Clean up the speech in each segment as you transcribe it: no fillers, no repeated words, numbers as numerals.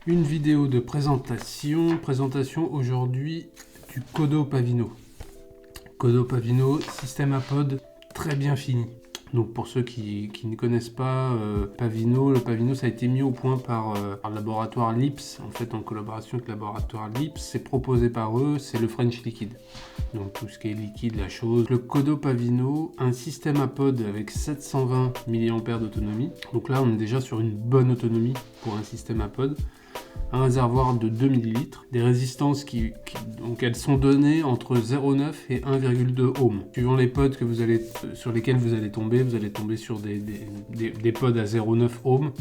Une vidéo de présentation aujourd'hui du Kodo Pavino. Kodo Pavino, système à pod très bien fini. Donc pour ceux qui ne connaissent pas Pavino, le Pavino ça a été mis au point par le laboratoire Lips, en fait en collaboration avec le laboratoire Lips, c'est proposé par eux, c'est le French Liquid. Donc tout ce qui est liquide, la chose. Le Kodo Pavino, un système à pod avec 720 mAh d'autonomie. Donc là on est déjà sur une bonne autonomie pour un système à pod. Un réservoir de 2 ml, des résistances donc elles sont données entre 0,9 et 1,2 ohms. Suivant les pods sur lesquels vous allez tomber sur des pods à 0,9 ohms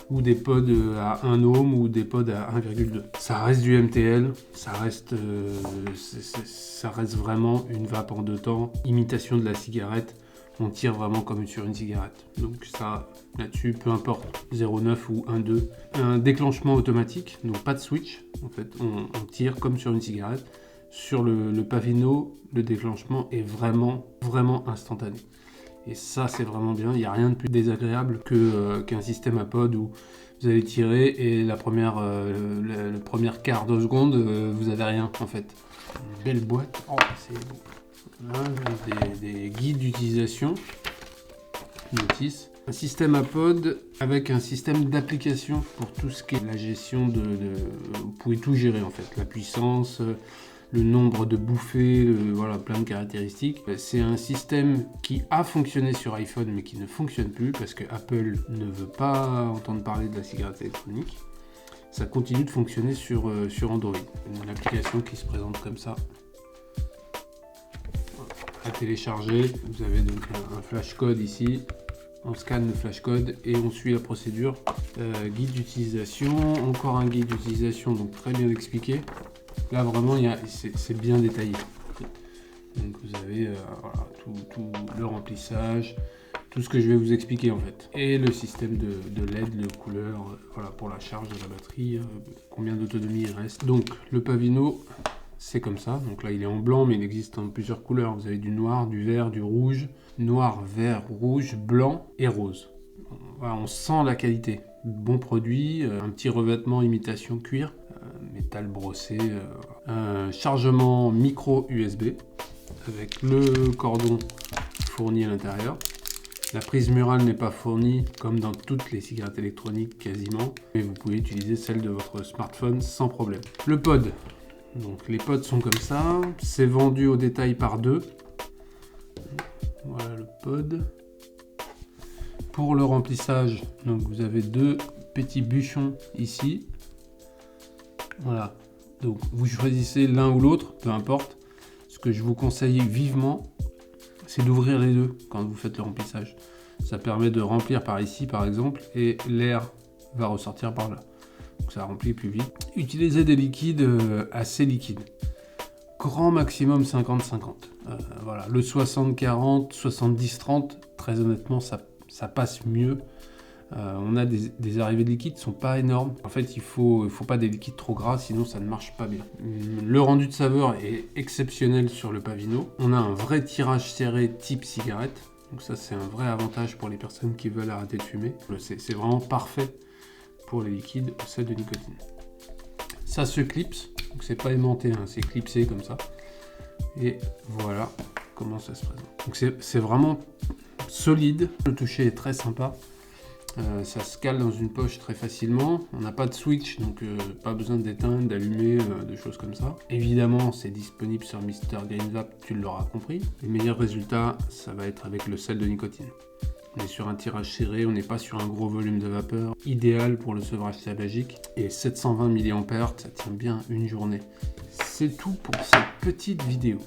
ou des pods à 1 ohm ou des pods à 1,2. Ça reste du MTL, ça reste vraiment une vape en deux temps, imitation de la cigarette. On tire vraiment comme sur une cigarette. Donc ça, là-dessus, peu importe, 0,9 ou 1,2. Un déclenchement automatique, donc pas de switch. En fait, on tire comme sur une cigarette. Sur le Pavino, le déclenchement est vraiment instantané. Et ça, c'est vraiment bien. Il n'y a rien de plus désagréable qu'un système à pod où vous allez tirer et le premier quart de seconde, vous n'avez rien en fait. Une belle boîte. Oh, c'est beau. Là, des guides d'utilisation, notice. Un système à pod avec un système d'application pour tout ce qui est la gestion vous pouvez tout gérer en fait, la puissance, le nombre de bouffées, voilà, plein de caractéristiques. C'est un système qui a fonctionné sur iPhone mais qui ne fonctionne plus parce que Apple ne veut pas entendre parler de la cigarette électronique. Ça continue de fonctionner sur Android. Une application qui se présente comme ça. À télécharger, vous avez donc un flash code ici, on scanne le flash code et on suit la procédure. Guide d'utilisation, encore un guide d'utilisation, donc très bien expliqué. Là vraiment c'est bien détaillé. Donc vous avez voilà, tout le remplissage, tout ce que je vais vous expliquer en fait. Et le système de LED, le couleur, voilà, pour la charge de la batterie, combien d'autonomie il reste. Donc le Pavino, c'est comme ça, donc là il est en blanc mais il existe en plusieurs couleurs, vous avez du noir, du vert, du rouge, noir, vert, rouge, blanc et rose. Voilà, on sent la qualité, bon produit, un petit revêtement imitation cuir, métal brossé, un chargement micro USB avec le cordon fourni à l'intérieur. La prise murale n'est pas fournie comme dans toutes les cigarettes électroniques quasiment, mais vous pouvez utiliser celle de votre smartphone sans problème. Le pod. Donc les pods sont comme ça, c'est vendu au détail par 2. Voilà le pod. Pour le remplissage, donc vous avez 2 petits bûchons ici. Voilà, donc vous choisissez l'un ou l'autre, peu importe. Ce que je vous conseille vivement, c'est d'ouvrir les deux quand vous faites le remplissage. Ça permet de remplir par ici par exemple, et l'air va ressortir par là. Donc ça remplit plus vite. Utilisez des liquides assez liquides. Grand maximum 50-50. Voilà, le 60-40, 70-30, très honnêtement, ça passe mieux. On a des arrivées de liquide qui ne sont pas énormes. En fait, il faut pas des liquides trop gras, sinon ça ne marche pas bien. Le rendu de saveur est exceptionnel sur le Pavino. On a un vrai tirage serré type cigarette. Donc ça, c'est un vrai avantage pour les personnes qui veulent arrêter de fumer. C'est vraiment parfait pour les liquides au sel de nicotine. Ça se clipse, donc c'est pas aimanté, hein, c'est clipsé comme ça. Et voilà comment ça se présente. Donc c'est vraiment solide, le toucher est très sympa. Ça se cale dans une poche très facilement. On n'a pas de switch, donc pas besoin d'éteindre, d'allumer, de choses comme ça. Évidemment, c'est disponible sur Mr Green Vape, tu l'auras compris. Les meilleurs résultats, ça va être avec le sel de nicotine. On est sur un tirage serré, on n'est pas sur un gros volume de vapeur, idéal pour le sevrage tabagique. Et 720 mAh, ça tient bien une journée. C'est tout pour cette petite vidéo.